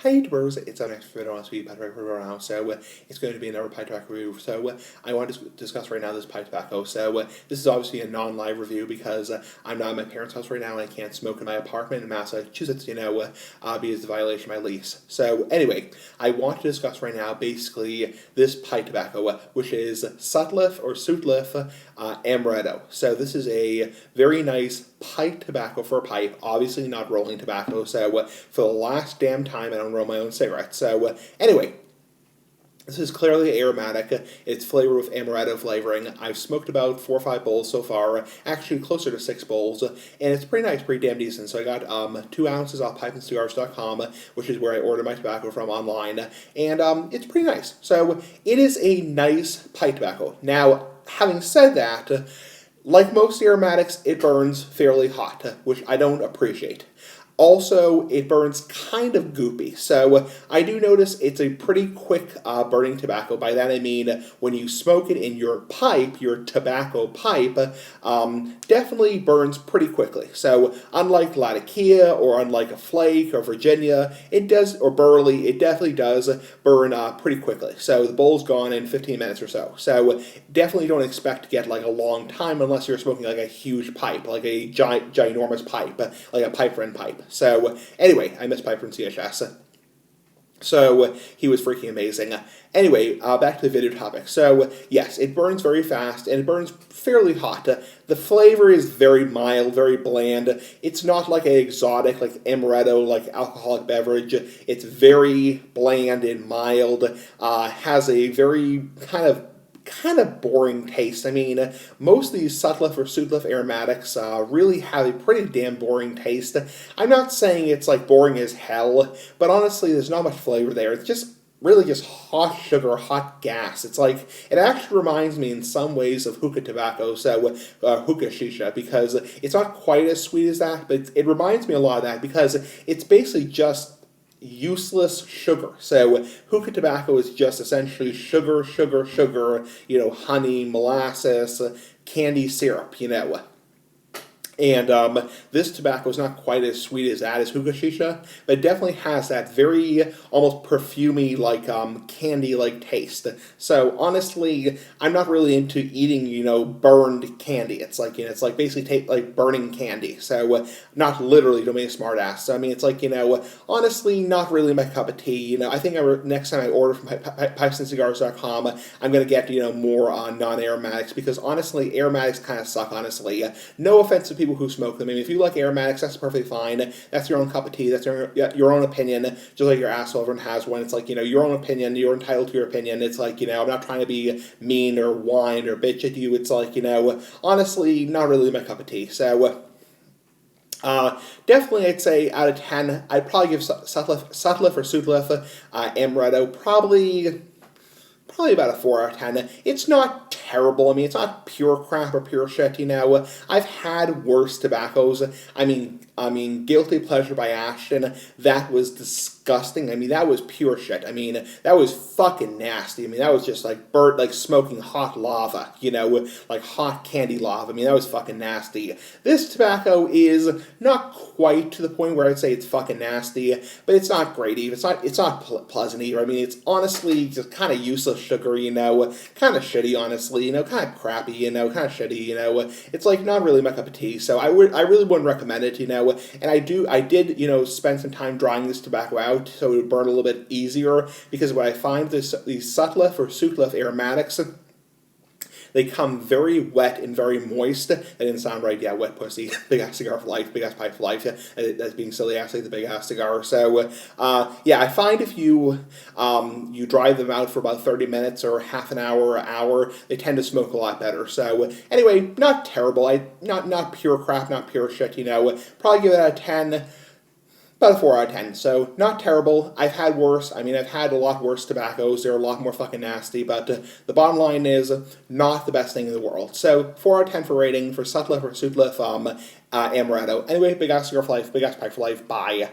Hey YouTubers, it's our next video on Sweet Pipe Tobacco review now, so it's going to be another pipe tobacco review. So I want to discuss right now this pipe tobacco. So this is obviously a non-live review because I'm not at my parents' house right now and I can't smoke in my apartment in Massachusetts, because the violation of my lease. So anyway, I want to discuss right now basically this pipe tobacco, which is Sutliff Amaretto. So this is a very nice pipe tobacco for a pipe, obviously not rolling tobacco. So for the last damn time, I don't roll my own cigarettes. So anyway, this is clearly aromatic. It's flavored with amaretto flavoring. I've smoked about 4 or 5 bowls so far, actually closer to 6 bowls, and it's pretty nice, pretty damn decent. So I got 2 ounces off pipeandcigars.com, which is where I order my tobacco from online, and it's pretty nice. So it is a nice pipe tobacco. Now, having said that, like most aromatics, it burns fairly hot, which I don't appreciate. Also, it burns kind of goopy, so I do notice it's a pretty quick burning tobacco. By that I mean when you smoke it in your pipe, your tobacco pipe, definitely burns pretty quickly. So unlike Latakia or unlike a Flake or Virginia, or Burley, it definitely does burn pretty quickly. So the bowl's gone in 15 minutes or so. So definitely don't expect to get like a long time unless you're smoking like a huge pipe, like a ginormous pipe, like a pipe friend pipe. So anyway, I miss Piper and CHS. So he was freaking amazing. Anyway, back to the video topic. So yes, it burns very fast and it burns fairly hot. The flavor is very mild, very bland. It's not like an exotic, like amaretto, like alcoholic beverage. It's very bland and mild. Has a very kind of boring taste. I mean, most of these Sutliff or Sutliff aromatics really have a pretty damn boring taste. I'm not saying it's like boring as hell, but honestly, there's not much flavor there. It's just really just hot sugar, hot gas. It's like, it actually reminds me in some ways of hookah tobacco, so hookah shisha, because it's not quite as sweet as that, but it reminds me a lot of that because it's basically just useless sugar. So hookah tobacco is just essentially sugar, honey, molasses, candy syrup, And this tobacco is not quite as sweet as that as hookah shisha, but it definitely has that very almost perfumey, like candy-like taste. So honestly, I'm not really into eating, burned candy. It's like, it's like basically like burning candy. So not literally, don't be a smart ass. So I mean, it's like, honestly, not really my cup of tea. I think next time I order from pipesandcigars.com, I'm gonna get more non-aromatics because honestly, aromatics kind of suck. Honestly, no offense to people who smoke them. I mean, if you like aromatics, that's perfectly fine. That's your own cup of tea. That's your own opinion. Just like your asshole, everyone has one. It's like, your own opinion. You're entitled to your opinion. It's like, I'm not trying to be mean or whine or bitch at you. It's like, honestly, not really my cup of tea. So, definitely, I'd say out of 10, I'd probably give Sutliff or Sutliff Amaretto probably about a 4 out of 10. It's not terrible. I mean, it's not pure crap or pure shit, I've had worse tobaccos. I mean, Guilty Pleasure by Ashton, that was disgusting. I mean, that was pure shit. I mean, that was fucking nasty. I mean, that was just like smoking hot lava, like hot candy lava. I mean, that was fucking nasty. This tobacco is not quite to the point where I'd say it's fucking nasty, but it's not great either. It's not pleasant either. I mean, it's honestly just kind of useless sugar, kind of shitty, honestly, kind of crappy, kind of shitty, it's like not really my cup of tea. So I really wouldn't recommend it, and I did, spend some time drying this tobacco out so it would burn a little bit easier, because what I find these Sutliff or Sutliff aromatics, they come very wet and very moist. That didn't sound right. Yeah, wet pussy. Big ass cigar for life. Big ass pipe for life. Yeah, that's being silly. Actually, the big ass cigar. So, yeah, I find if you you dry them out for about 30 minutes or half an hour or hour, they tend to smoke a lot better. So, anyway, not terrible. Not pure crap. Not pure shit. Probably give it out of 10. About a 4 out of 10, so not terrible. I've had worse. I mean, I've had a lot worse tobaccos. They're a lot more fucking nasty, but the bottom line is not the best thing in the world. So 4 out of 10 for rating for Sutliff or Sutliff Amaretto. Anyway, big ass cigar for life, big ass pipe for life. Bye.